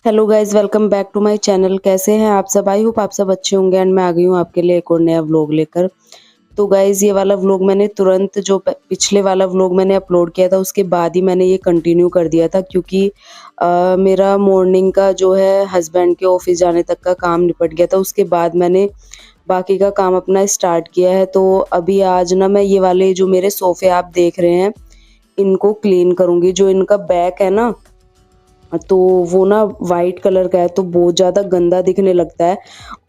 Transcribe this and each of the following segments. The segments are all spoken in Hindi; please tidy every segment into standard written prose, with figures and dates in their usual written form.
Hello guys, welcome back to my channel. कैसे हैं आप सब? आई होप आप सब अच्छे होंगे एंड मैं आ गई हूँ आपके लिए एक और नया व्लॉग लेकर। तो गाइस, ये वाला व्लॉग मैंने तुरंत जो पिछले वाला व्लॉग मैंने अपलोड किया था उसके बाद ही मैंने ये कंटिन्यू कर दिया था, क्योंकि मेरा मॉर्निंग का जो है हस्बैंड के ऑफिस जाने तक का काम निपट गया था। उसके बाद मैंने बाकी का काम अपना स्टार्ट किया है। तो अभी आज ना मैं ये वाले जो मेरे सोफे आप देख रहे हैं इनको क्लीन करूंगी। जो इनका बैक है ना, तो वो ना वाइट कलर का है, तो बहुत ज़्यादा गंदा दिखने लगता है।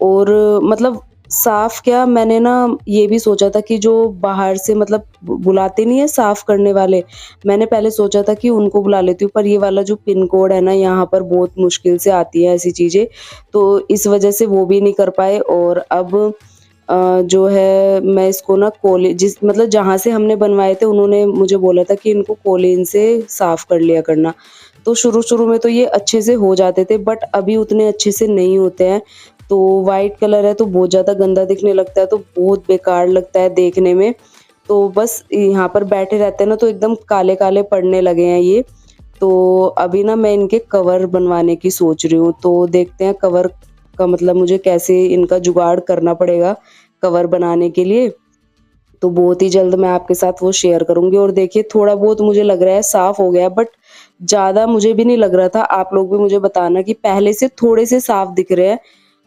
और मतलब साफ क्या, मैंने ना ये भी सोचा था कि जो बाहर से मतलब बुलाते नहीं है साफ करने वाले, मैंने पहले सोचा था कि उनको बुला लेती हूँ, पर ये वाला जो पिन कोड है ना यहाँ पर बहुत मुश्किल से आती है ऐसी चीज़ें, तो इस वजह से वो भी नहीं कर पाए। और अब जो है मैं इसको ना कोली जिस मतलब जहाँ से हमने बनवाए थे उन्होंने मुझे बोला था कि इनको कोलिन से साफ कर लिया करना। तो शुरू-शुरू में तो ये अच्छे से हो जाते थे, बट अभी उतने अच्छे से नहीं होते हैं। तो व्हाइट कलर है तो बहुत ज़्यादा गंदा दिखने लगता है, तो बहुत बेकार लगता है देखने में। तो बस यहाँ पर बैठे रहते हैं ना तो एकदम काले-काले पड़ने लगे हैं ये। तो अभी ना मैं इनके कवर बनवाने की सोच रही हूँ। तो देखते हैं कवर का मतलब मुझे कैसे इनका जुगाड़ करना पड़ेगा कवर बनाने के लिए। तो बहुत ही जल्द मैं आपके साथ वो शेयर करूँगी। और देखिए, थोड़ा बहुत मुझे लग रहा है साफ हो गया है, बट ज़्यादा मुझे भी नहीं लग रहा था। आप लोग भी मुझे बताना कि पहले से थोड़े से साफ दिख रहे हैं,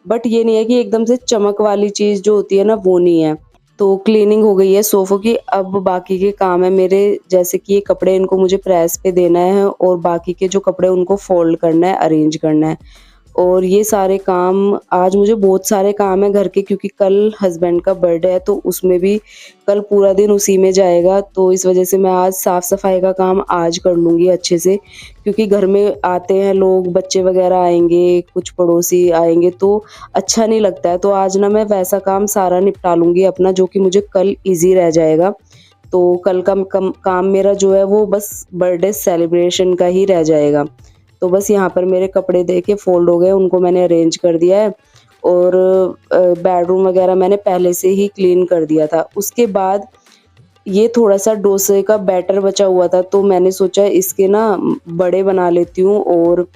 बट ये नहीं है कि एकदम से चमक वाली चीज़ जो होती है ना वो नहीं है। तो क्लीनिंग हो गई है सोफ़ों की, अब बाकी के काम है मेरे, जैसे कि ये कपड़े इनको मुझे प्रेस पे देना है और बाकी के जो कपड़े उनको फ़ोल्ड करना है, अरेंज करना है। और ये सारे काम आज मुझे बहुत सारे काम है घर के, क्योंकि कल हस्बैंड का बर्थडे है, तो उसमें भी कल पूरा दिन उसी में जाएगा। तो इस वजह से मैं आज साफ-सफाई का काम आज कर लूँगी अच्छे से, क्योंकि घर में आते हैं लोग, बच्चे वगैरह आएँगे, कुछ पड़ोसी आएँगे तो अच्छा नहीं लगता है। तो आज ना मैं वैसा काम सारा निपटा लूँगी अपना, जो कि मुझे कल ईज़ी रह जाएगा। तो कल का काम मेरा जो है वो बस बर्थडे सेलिब्रेशन का ही रह जाएगा। तो बस यहाँ पर मेरे कपड़े देखिए फ़ोल्ड हो गए, उनको मैंने अरेंज कर दिया है। और बेडरूम वगैरह मैंने पहले से ही क्लीन कर दिया था। उसके बाद ये थोड़ा-सा डोसे का बैटर बचा हुआ था, तो मैंने सोचा इसके ना बड़े बना लेती हूँ और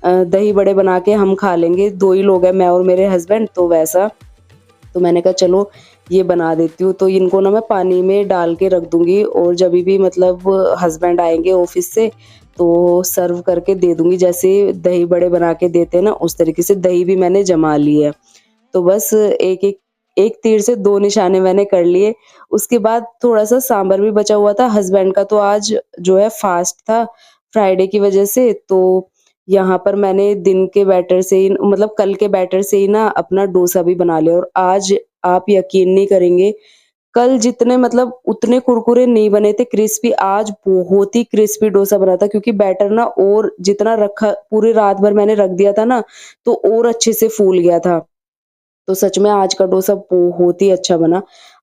दही बड़े बना के हम खा लेंगे। 2 ही लोग हैं, मैं और मेरे हस्बैंड, तो वैसा। तो मैंने कहा चलो ये बना देती हूँ। तो इनको ना मैं पानी में डाल के रख दूँगी और जभी भी मतलब हस्बैंड आएँगे ऑफ़िस से तो सर्व करके दे दूँगी। जैसे दही बड़े बना के देते हैं ना, उस तरीके से दही भी मैंने जमा ली है। तो बस एक तीर से 2 निशाने मैंने कर लिए। उसके बाद थोड़ा-सा सांभर भी बचा हुआ था। हस्बैंड का तो आज जो है फास्ट था फ्राइडे की वज़ह से, तो यहाँ पर मैंने दिन के बैटर से ही मतलब कल के बैटर से ही ना अपना डोसा भी बना लिया। और आज आप यकीन नहीं करेंगे, कल जितने मतलब उतने कुरकुरे नहीं बने थे क्रिस्पी, आज बहुत ही क्रिस्पी डोसा बना था, क्योंकि बैटर ना और जितना रखा पूरी रात भर मैंने रख दिया था ना, तो और अच्छे से फूल गया था। तो सच में आज का डोसा बहुत ही अच्छा बना।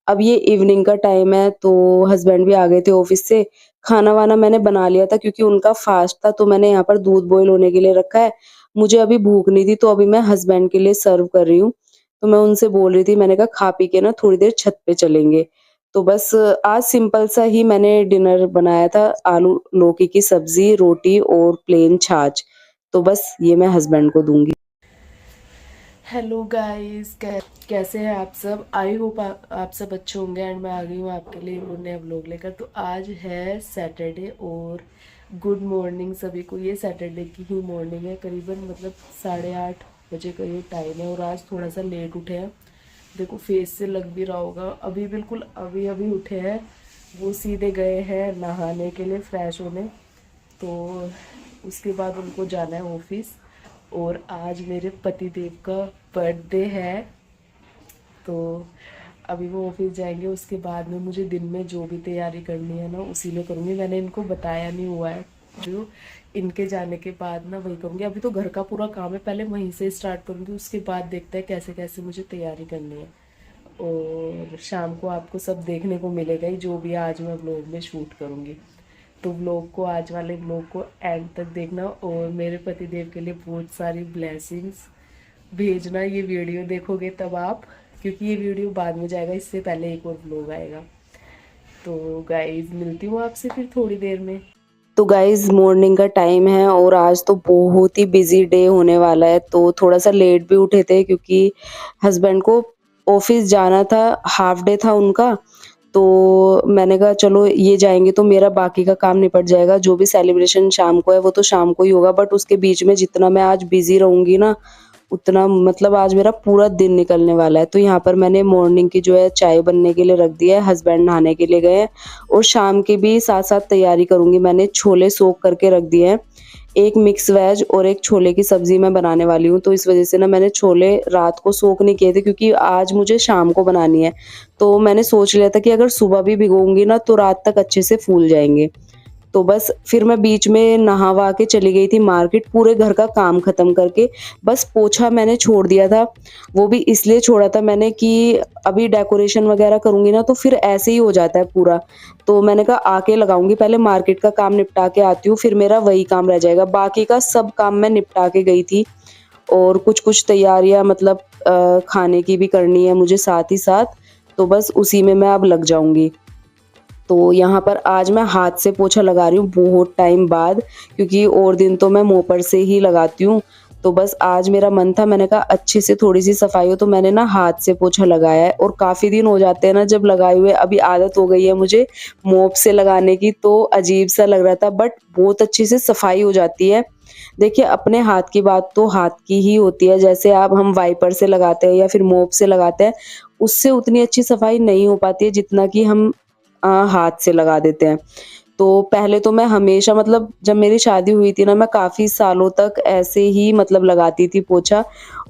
अब ये इवनिंग का टाइम है, तो हस्बैंड भी आ गए थे ऑफिस से। खाना-वाना मैंने बना लिया था क्योंकि उनका फास्ट था, तो मैंने यहाँ पर दूध बॉयल होने के लिए रखा है। मुझे अभी भूख नहीं थी, तो अभी मैं हस्बैंड के लिए सर्व कर रही हूँ। तो मैं उनसे बोल रही थी, मैंने कहा खा पी के ना थोड़ी देर छत पे चलेंगे। तो बस आज सिंपल सा ही मैंने डिनर बनाया था, आलू लौकी की सब्ज़ी, रोटी और प्लेन छाछ। तो बस ये मैं हस्बैंड को दूँगी। हेलो गाइस, कैसे हैं आप सब? आई होप आप सब अच्छे होंगे एंड मैं आ गई हूँ आपके लिए एक नया व्लॉग लेकर। तो आज है सैटरडे और गुड मॉर्निंग सभी को। ये सैटरडे की ही मॉर्निंग है, करीबन मतलब 8:30 बजे का ये टाइम है और आज थोड़ा सा लेट उठे हैं। देखो फेस से लग भी रहा होगा, अभी बिल्कुल अभी अभी उठे हैं। वो सीधे गए हैं नहाने के लिए, फ्रेश होने। तो उसके बाद उनको जाना है ऑफिस। और आज मेरे पति देव का बर्थडे है, तो अभी वो ऑफिस जाएंगे। उसके बाद में मुझे दिन में जो भी तैयारी करनी है ना उसी में करूँगी। मैंने इनको बताया नहीं हुआ है, जो इनके जाने के बाद ना वही करूँगी। अभी तो घर का पूरा काम है, पहले वहीं से स्टार्ट करूँगी, उसके बाद देखते हैं कैसे कैसे मुझे तैयारी करनी है। और शाम को आपको सब देखने को मिलेगा ही, जो भी आज मैं व्लॉग में शूट करूँगी। तो व्लॉग को, आज वाले व्लॉग को एंड तक देखना और मेरे पतिदेव के लिए बहुत सारी ब्लेसिंग्स भेजना। ये वीडियो देखोगे तब आप, क्योंकि ये वीडियो बाद में जाएगा, इससे पहले एक और व्लॉग आएगा। तो गाइज मिलती हूँ आपसे फिर थोड़ी देर में। तो गाइज़ मॉर्निंग का टाइम है और आज तो बहुत ही बिज़ी डे होने वाला है, तो थोड़ा-सा लेट भी उठे थे क्योंकि हस्बैंड को ऑफ़िस जाना था, हाफ डे था उनका। तो मैंने कहा चलो ये जाएँगे तो मेरा बाकी का काम निपट जाएगा, जो भी सेलिब्रेशन शाम को है वो तो शाम को ही होगा, बट उसके बीच में जितना मैं आज बिज़ी रहूँगी ना, उतना मतलब आज मेरा पूरा दिन निकलने वाला है। तो यहाँ पर मैंने मॉर्निंग की जो है चाय बनने के लिए रख दिया है, हस्बैंड नहाने के लिए गए हैं और शाम की भी साथ-साथ तैयारी करूँगी। मैंने छोले सोक करके रख दिए हैं, एक मिक्स वेज और एक छोले की सब्ज़ी मैं बनाने वाली हूँ। तो इस वज़ह से ना मैंने छोले रात को सोक नहीं किए थे क्योंकि आज मुझे शाम को बनानी है। तो मैंने सोच लिया था कि अगर सुबह भी भिगोऊँगी ना तो रात तक अच्छे से फूल जाएँगे। तो बस फिर मैं बीच में नहा-वहा के चली गई थी मार्केट, पूरे घर का काम ख़त्म करके। बस पोछा मैंने छोड़ दिया था, वो भी इसलिए छोड़ा था मैंने कि अभी डेकोरेशन वग़ैरह करूँगी ना तो फिर ऐसे ही हो जाता है पूरा। तो मैंने कहा आके लगाऊँगी, पहले मार्केट का काम निपटा के आती हूँ, फिर मेरा वही काम रह जाएगा। बाकी का सब काम मैं निपटा के गई थी और कुछ-कुछ तैयारियाँ मतलब खाने की भी करनी है मुझे साथ ही साथ, तो बस उसी में मैं अब लग जाऊँगी। तो यहाँ पर आज मैं हाथ से पोछा लगा रही हूँ बहुत टाइम बाद, क्योंकि और दिन तो मैं मोपर से ही लगाती हूँ। तो बस आज मेरा मन था, मैंने कहा अच्छे से थोड़ी-सी सफाई हो, तो मैंने ना हाथ से पोछा लगाया है और काफ़ी दिन हो जाते हैं ना जब लगाए हुए, अभी आदत हो गई है मुझे मोप से लगाने की, तो अजीब-सा लग रहा था बट बहुत अच्छे से सफाई हो जाती है। देखिए अपने हाथ की बात तो हाथ की ही होती है, जैसे आप हम वाइपर से लगाते हैं या फिर मोप से लगाते हैं, उससे उतनी अच्छी सफाई नहीं हो पाती है जितना कि हम हाथ से लगा देते हैं। तो पहले तो मैं हमेशा मतलब जब मेरी शादी हुई थी ना, मैं काफ़ी सालों तक ऐसे ही मतलब लगाती थी पोछा,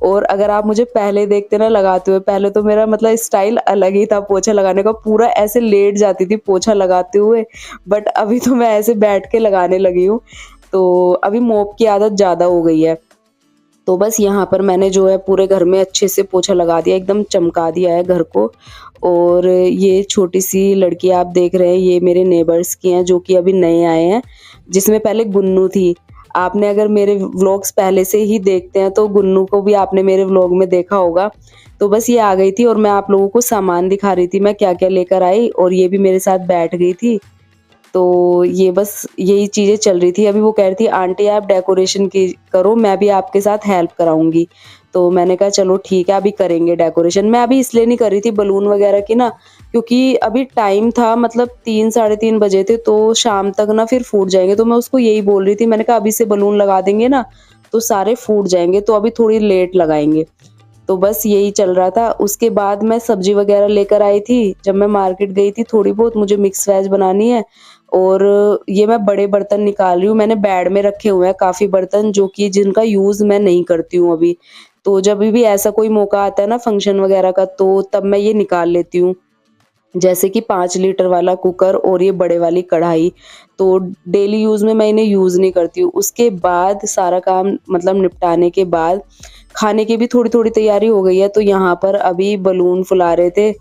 और अगर आप मुझे पहले देखते ना लगाते हुए, पहले तो मेरा मतलब स्टाइल अलग ही था पोछा लगाने का, पूरा ऐसे लेट जाती थी पोछा लगाते हुए, बट अभी तो मैं ऐसे बैठ के लगाने लगी हूँ। तो अभी मोप की आदत ज़्यादा हो गई है। तो बस यहाँ पर मैंने जो है पूरे घर में अच्छे से पोछा लगा दिया, एकदम चमका दिया है घर को। और ये छोटी-सी लड़की आप देख रहे हैं, ये मेरे नेबर्स की हैं जो कि अभी नए आए हैं, जिसमें पहले गुन्नू थी। आपने अगर मेरे व्लॉग्स पहले से ही देखते हैं तो गुन्नू को भी आपने मेरे व्लॉग में देखा होगा। तो बस ये आ गई थी और मैं आप लोगों को सामान दिखा रही थी मैं क्या-क्या लेकर आई, और ये भी मेरे साथ बैठ गई थी। तो ये बस यही चीज़ें चल रही थी। अभी वो कह रही थी आंटी आप डेकोरेशन की करो, मैं भी आपके साथ हेल्प कराऊँगी। तो मैंने कहा चलो ठीक है अभी करेंगे डेकोरेशन। मैं अभी इसलिए नहीं कर रही थी बलून वगैरह की ना, क्योंकि अभी टाइम था मतलब 3 साढ़े 3 बजे थे, तो शाम तक ना फिर फूट जाएँगे। तो मैं उसको यही बोल रही थी, मैंने कहा अभी से बलून लगा देंगे ना तो सारे फूट जाएँगे, तो अभी थोड़ी लेट लगाएँगे। तो बस यही चल रहा था। उसके बाद मैं सब्ज़ी वग़ैरह लेकर आई थी। जब मैं मार्केट गई थी थोड़ी बहुत मुझे मिक्स वेज बनानी है, और ये मैं बड़े बर्तन निकाल रही हूँ। मैंने बेड में रखे हुए हैं काफ़ी बर्तन जो कि जिनका यूज़ मैं नहीं करती हूँ अभी। तो जभी भी ऐसा कोई मौका आता है ना फंक्शन वग़ैरह का, तो तब मैं ये निकाल लेती हूँ। जैसे कि 5 लीटर वाला कुकर और ये बड़े वाली कढ़ाई, तो डेली यूज़ में मैं इन्हें यूज़ नहीं करती हूँ। उसके बाद सारा काम मतलब निपटाने के बाद खाने की भी थोड़ी-थोड़ी तैयारी हो गई है, तो यहाँ पर अभी बलून फुला रहे थे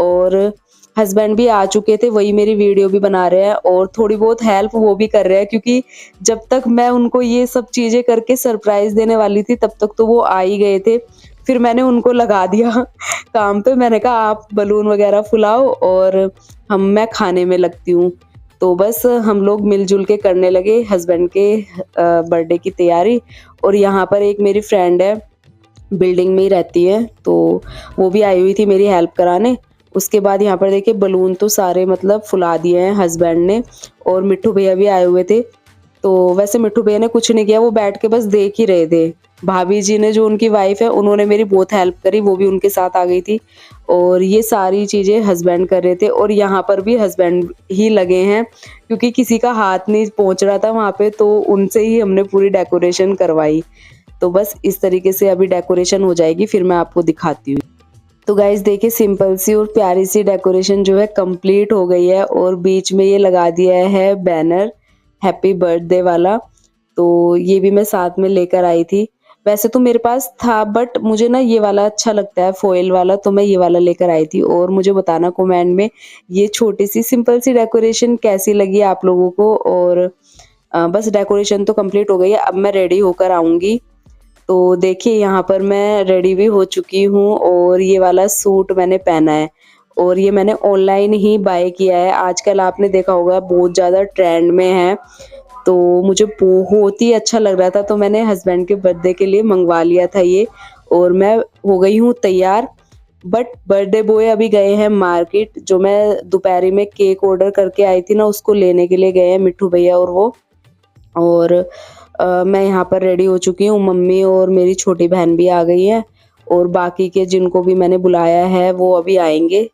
और हस्बैंड भी आ चुके थे, वही मेरी वीडियो भी बना रहे हैं और थोड़ी बहुत हेल्प वो भी कर रहे हैं, क्योंकि जब तक मैं उनको ये सब चीज़ें करके सरप्राइज़ देने वाली थी, तब तक तो वो आ ही गए थे। फिर मैंने उनको लगा दिया काम पे, मैंने कहा आप बलून वगैरह फुलाओ और मैं खाने में लगती हूँ। तो बस हम लोग मिल-जुल के करने लगे हस्बैंड के बर्थडे की तैयारी। और यहाँ पर एक मेरी फ्रेंड है, बिल्डिंग में ही रहती है, तो वो भी आई हुई थी मेरी हेल्प कराने। उसके बाद यहाँ पर देखिए बलून तो सारे मतलब फुला दिए हैं हस्बैंड ने, और मिट्ठू भैया भी आए हुए थे। तो वैसे मिट्ठू भैया ने कुछ नहीं किया, वो बैठ के बस देख ही रहे थे। भाभी जी ने, जो उनकी वाइफ है, उन्होंने मेरी बहुत हेल्प करी, वो भी उनके साथ आ गई थी। और ये सारी चीज़ें हस्बैंड कर रहे थे और यहाँ पर भी हस्बैंड ही लगे हैं, क्योंकि किसी का हाथ नहीं पहुँच रहा था वहाँ पे, तो उनसे ही हमने पूरी डेकोरेशन करवाई। तो बस इस तरीके से अभी डेकोरेशन हो जाएगी, फिर मैं आपको दिखाती हूँ। तो गाइस देखिए सिंपल सी और प्यारी सी डेकोरेशन जो है कंप्लीट हो गई है, और बीच में ये लगा दिया है बैनर हैप्पी बर्थडे वाला। तो ये भी मैं साथ में लेकर आई थी। वैसे तो मेरे पास था बट मुझे ना ये वाला अच्छा लगता है फॉइल वाला, तो मैं ये वाला लेकर आई थी। और मुझे बताना कमेंट में ये छोटी सी सिंपल सी डेकोरेशन कैसी लगी आप लोगों को। और बस डेकोरेशन तो कंप्लीट हो गई है, अब मैं रेडी होकर आऊँगी। तो देखिए यहाँ पर मैं रेडी भी हो चुकी हूँ और ये वाला सूट मैंने पहना है, और ये मैंने ऑनलाइन ही बाय किया है। आजकल आपने देखा होगा बहुत ज़्यादा ट्रेंड में है, तो मुझे बहुत ही अच्छा लग रहा था, तो मैंने हस्बैंड के बर्थडे के लिए मंगवा लिया था ये, और मैं हो गई हूँ तैयार। बट बर्थडे बॉय अभी गए हैं मार्केट, जो मैं दोपहरी में केक ऑर्डर करके आई थी ना, उसको लेने के लिए गए हैं मिट्ठू भैया और वो। और मैं यहाँ पर रेडी हो चुकी हूँ, मम्मी और मेरी छोटी बहन भी आ गई है, और बाकी के जिनको भी मैंने बुलाया है वो अभी आएंगे।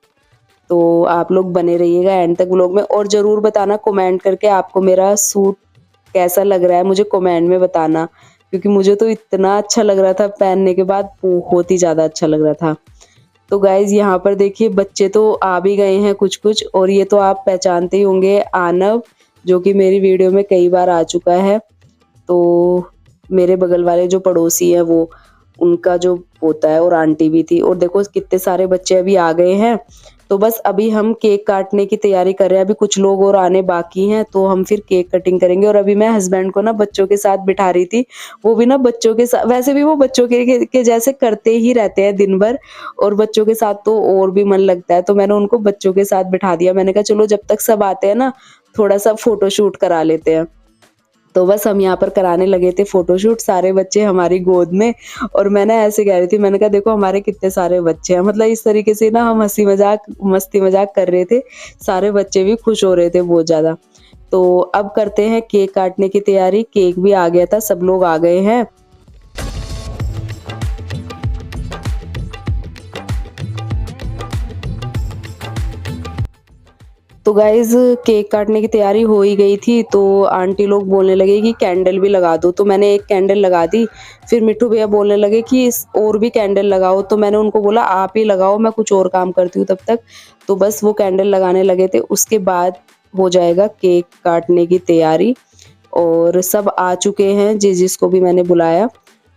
तो आप लोग बने रहिएगा एंड तक व्लॉग में, और ज़रूर बताना कमेंट करके आपको मेरा सूट कैसा लग रहा है, मुझे कमेंट में बताना, क्योंकि मुझे तो इतना अच्छा लग रहा था पहनने के बाद, बहुत ही ज़्यादा अच्छा लग रहा था। तो गाइज़ यहाँ पर देखिए बच्चे तो आ भी गए हैं कुछ-कुछ, और ये तो आप पहचानते ही होंगे आनव, जो कि मेरी वीडियो में कई बार आ चुका है। तो मेरे बगल वाले जो पड़ोसी हैं वो, उनका जो पोता है, और आंटी भी थी, और देखो कितने सारे बच्चे अभी आ गए हैं। तो बस अभी हम केक काटने की तैयारी कर रहे हैं, अभी कुछ लोग और आने बाकी हैं, तो हम फिर केक कटिंग करेंगे। और अभी मैं हस्बैंड को ना बच्चों के साथ बिठा रही थी, वो भी ना बच्चों के साथ, वैसे भी वो बच्चों के जैसे करते ही रहते हैं दिन भर, और बच्चों के साथ तो और भी मन लगता है, तो मैंने उनको बच्चों के साथ बिठा दिया। मैंने कहा चलो जब तक सब आते हैं ना, थोड़ा सा फोटो शूट करा लेते हैं। तो बस हम यहाँ पर कराने लगे थे फोटोशूट, सारे बच्चे हमारी गोद में, और मैं ना ऐसे कह रही थी, मैंने कहा देखो हमारे कितने सारे बच्चे हैं, मतलब इस तरीके से ना हम हंसी मजाक मस्ती मजाक कर रहे थे, सारे बच्चे भी खुश हो रहे थे बहुत ज़्यादा। तो अब करते हैं केक काटने की तैयारी, केक भी आ गया था, सब लोग आ गए हैं। तो गाइज़ केक काटने की तैयारी हो ही गई थी, तो आंटी लोग बोलने लगे कि कैंडल भी लगा दो, तो मैंने एक कैंडल लगा दी। फिर मिट्ठू भैया बोलने लगे कि और भी कैंडल लगाओ, तो मैंने उनको बोला आप ही लगाओ, मैं कुछ और काम करती हूँ तब तक। तो बस वो कैंडल लगाने लगे थे, उसके बाद हो जाएगा केक काटने की तैयारी, और सब आ चुके हैं जिसको भी मैंने बुलाया।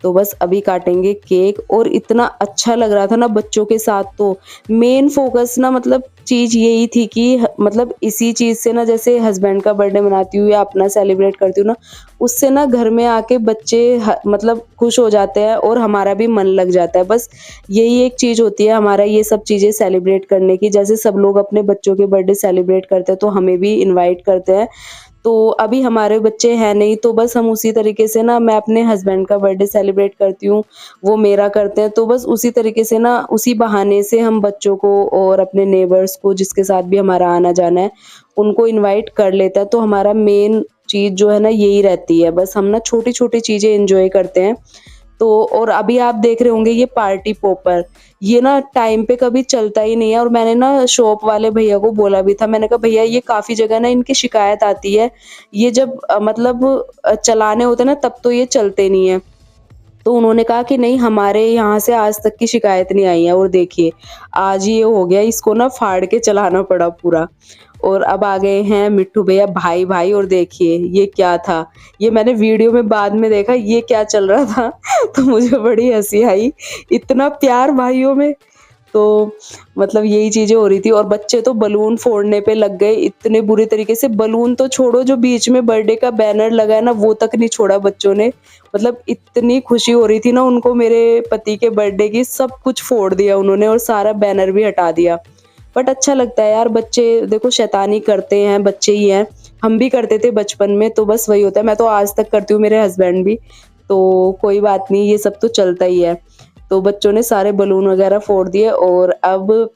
तो बस अभी काटेंगे केक, और इतना अच्छा लग रहा था ना बच्चों के साथ। तो मेन फोकस ना, मतलब चीज़ यही थी कि मतलब इसी चीज़ से ना, जैसे हस्बैंड का बर्थडे मनाती हूँ या अपना सेलिब्रेट करती हूँ ना, उससे ना घर में आके बच्चे मतलब खुश हो जाते हैं, और हमारा भी मन लग जाता है। बस यही एक चीज़ होती है हमारा, ये सब चीज़ें सेलिब्रेट करने की, जैसे सब लोग अपने बच्चों के बर्थडे सेलिब्रेट करते हैं तो हमें भी इनवाइट करते हैं। तो अभी हमारे बच्चे हैं नहीं, तो बस हम उसी तरीके से ना, मैं अपने हस्बैंड का बर्थडे सेलिब्रेट करती हूँ, वो मेरा करते हैं, तो बस उसी तरीके से ना, उसी बहाने से हम बच्चों को और अपने नेबर्स को, जिसके साथ भी हमारा आना जाना है, उनको इनवाइट कर लेते हैं। तो हमारा मेन चीज़ जो है ना यही रहती है, बस हम ना छोटी-छोटी चीज़ें एन्जॉय करते हैं। तो और अभी आप देख रहे होंगे ये पार्टी पॉपर, ये ना टाइम पे कभी चलता ही नहीं है, और मैंने ना शॉप वाले भैया को बोला भी था, मैंने कहा भैया ये काफ़ी जगह ना इनकी शिकायत आती है, ये जब मतलब चलाने होते हैं ना तब तो ये चलते नहीं है। तो उन्होंने कहा कि नहीं, हमारे यहाँ से आज तक की शिकायत नहीं आई है, और देखिए आज ये हो गया, इसको ना फाड़ के चलाना पड़ा पूरा। और अब आ गए हैं मिट्ठू भैया भाई भाई, और देखिए ये क्या था, ये मैंने वीडियो में बाद में देखा ये क्या चल रहा था तो मुझे बड़ी हंसी आई, इतना प्यार भाइयों में। तो मतलब यही चीज़ें हो रही थी, और बच्चे तो बलून फोड़ने पे लग गए इतने बुरी तरीके से, बलून तो छोड़ो, जो बीच में बर्थडे का बैनर लगा है ना वो तक नहीं छोड़ा बच्चों ने। मतलब इतनी खुशी हो रही थी ना उनको मेरे पति के बर्थडे की, सब कुछ फोड़ दिया उन्होंने, और सारा बैनर भी हटा दिया। बट अच्छा लगता है यार, बच्चे देखो शैतानी करते हैं, बच्चे ही हैं, हम भी करते थे बचपन में, तो बस वही होता है, मैं तो आज तक करती हूँ, मेरे हस्बैंड भी, तो कोई बात नहीं, ये सब तो चलता ही है। तो बच्चों ने सारे बलून वगैरह फोड़ दिए, और अब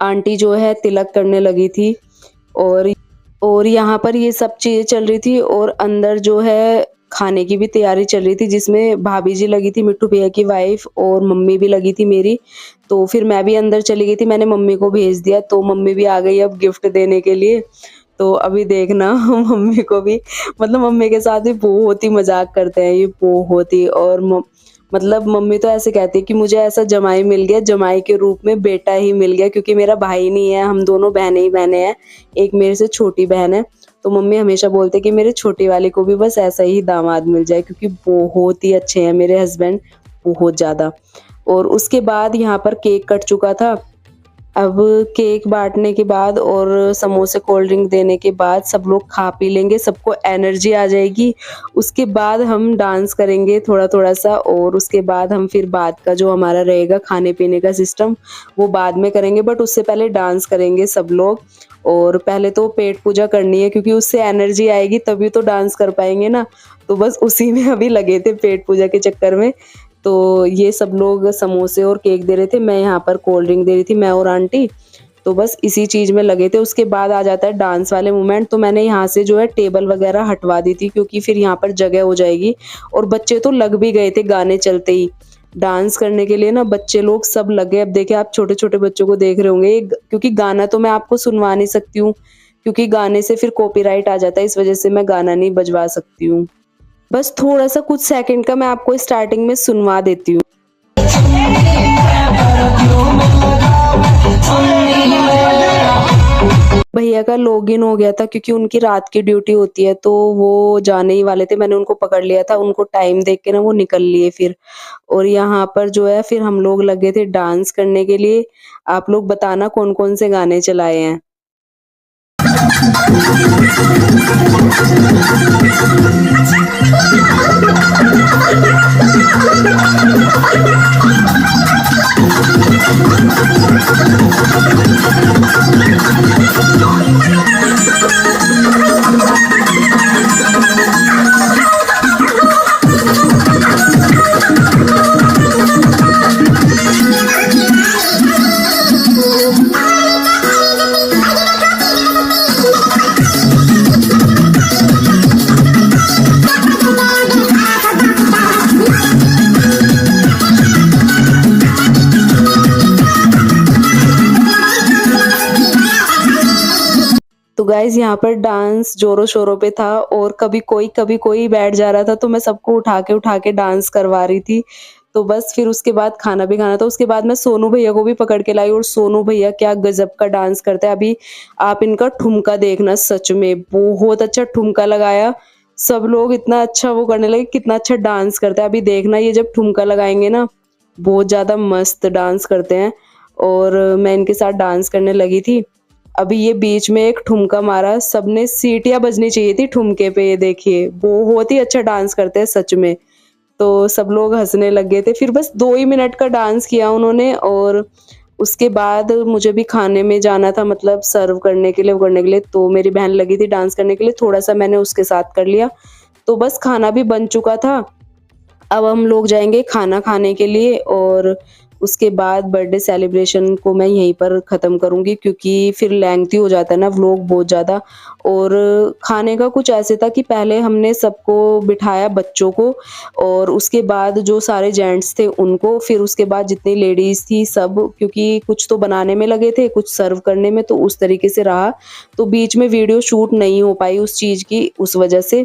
आंटी जो है तिलक करने लगी थी, और यहाँ पर ये सब चीज़ें चल रही थी, और अंदर जो है खाने की भी तैयारी चल रही थी, जिसमें भाभी जी लगी थी, मिट्ठू भैया की वाइफ, और मम्मी भी लगी थी मेरी। तो फिर मैं भी अंदर चली गई थी, मैंने मम्मी को भेज दिया, तो मम्मी भी आ गई अब गिफ्ट देने के लिए। तो अभी देखना मम्मी को भी, मतलब मम्मी के साथ भी बहुत ही मज़ाक करते हैं ये, बहुत ही। और मतलब मम्मी तो ऐसे कहती है कि मुझे ऐसा जमाई मिल गया, जमाई के रूप में बेटा ही मिल गया, क्योंकि मेरा भाई नहीं है, हम दोनों बहनें ही बहनें हैं, एक मेरे से छोटी बहन है। तो मम्मी हमेशा बोलते कि मेरे छोटी वाली को भी बस ऐसा ही दामाद मिल जाए, क्योंकि बहुत ही अच्छे हैं मेरे हस्बैंड, बहुत ज़्यादा। और उसके बाद यहाँ पर केक कट चुका था, अब केक बाँटने के बाद और समोसे कोल्ड ड्रिंक देने के बाद सब लोग खा पी लेंगे, सबको एनर्जी आ जाएगी। उसके बाद हम डांस करेंगे थोड़ा-थोड़ा सा, और उसके बाद हम फिर बाद का जो हमारा रहेगा खाने-पीने का सिस्टम, वो बाद में करेंगे, बट उससे पहले डांस करेंगे सब लोग। और पहले तो पेट पूजा करनी है क्योंकि उससे एनर्जी आएगी तभी तो डांस कर पाएंगे ना। तो बस उसी में अभी लगे थे पेट पूजा के चक्कर में। तो ये सब लोग समोसे और केक दे रहे थे, मैं यहाँ पर कोल्ड ड्रिंक दे रही थी, मैं और आंटी। तो बस इसी चीज़ में लगे थे। उसके बाद आ जाता है डांस वाले मोमेंट। तो मैंने यहाँ से जो है टेबल वगैरह हटवा दी थी क्योंकि फिर यहाँ पर जगह हो जाएगी। और बच्चे तो लग भी गए थे गाने चलते ही डांस करने के लिए ना, बच्चे लोग सब लगे। अब देखिए आप छोटे-छोटे बच्चों को देख रहे होंगे क्योंकि गाना तो मैं आपको सुनवा नहीं सकती हूँ, क्योंकि गाने से फिर कॉपीराइट आ जाता है, इस वज़ह से मैं गाना नहीं बजवा सकती हूँ। बस थोड़ा-सा कुछ सेकंड का मैं आपको स्टार्टिंग में सुनवा देती हूँ। भैया का लॉगिन हो गया था क्योंकि उनकी रात की ड्यूटी होती है, तो वो जाने ही वाले थे। मैंने उनको पकड़ लिया था, उनको टाइम देख के ना वो निकल लिए फिर। और यहाँ पर जो है फिर हम लोग लगे थे डांस करने के लिए। आप लोग बताना कौन-कौन से गाने चलाए हैं? तो गाइज़ यहाँ पर डांस ज़ोरों-शोरों पे था और कभी कोई बैठ जा रहा था, तो मैं सबको उठा के डांस करवा रही थी। तो बस फिर उसके बाद खाना भी खाना था। उसके बाद मैं सोनू भैया को भी पकड़ के लाई और सोनू भैया क्या गज़ब का डांस करते हैं। अभी आप इनका ठुमका देखना, सच में बहुत अच्छा ठुमका लगाया। सब लोग इतना अच्छा वो करने लगे, कितना अच्छा डांस करते हैं। अभी देखना ये जब ठुमका लगाएँगे ना, बहुत ज़्यादा मस्त डांस करते हैं। और मैं इनके साथ डांस करने लगी थी। अभी ये बीच में एक ठुमका मारा, सबने सीटियाँ बजनी चाहिए थी ठुमके पे, ये देखिए, बहुत ही अच्छा डांस करते हैं सच में। तो सब लोग हँसने लग गए थे। फिर बस 2 ही मिनट का डांस किया उन्होंने और उसके बाद मुझे भी खाने में जाना था, मतलब सर्व करने के लिए, वो करने के लिए। तो मेरी बहन लगी थी डांस करने के लिए, थोड़ा-सा मैंने उसके साथ कर लिया। तो बस खाना भी बन चुका था। अब हम लोग जाएँगे खाना खाने के लिए और उसके बाद बर्थडे सेलिब्रेशन को मैं यहीं पर ख़त्म करूँगी क्योंकि फिर लेंथी हो जाता है ना व्लॉग बहुत ज़्यादा। और खाने का कुछ ऐसे था कि पहले हमने सबको बिठाया, बच्चों को, और उसके बाद जो सारे जेंट्स थे उनको, फिर उसके बाद जितनी लेडीज़ थी सब, क्योंकि कुछ तो बनाने में लगे थे, कुछ सर्व करने में, तो उस तरीके से रहा। तो बीच में वीडियो शूट नहीं हो पाई उस चीज़ की, उस वजह से।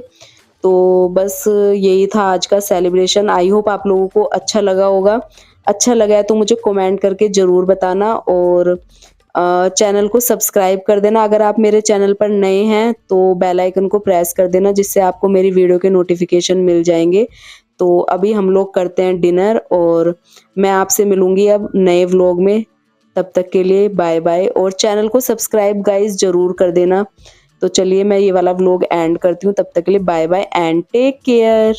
तो बस यही था आज का सेलिब्रेशन। आई होप आप लोगों को अच्छा लगा होगा। अच्छा लगा है तो मुझे कमेंट करके ज़रूर बताना और चैनल को सब्सक्राइब कर देना। अगर आप मेरे चैनल पर नए हैं तो बेल आइकन को प्रेस कर देना, जिससे आपको मेरी वीडियो के नोटिफिकेशन मिल जाएँगे। तो अभी हम लोग करते हैं डिनर और मैं आपसे मिलूँगी अब नए व्लॉग में। तब तक के लिए बाय बाय और चैनल को सब्सक्राइब गाइज़ ज़रूर कर देना। तो चलिए मैं ये वाला व्लॉग एंड करती हूँ, तब तक के लिए bye bye and take care.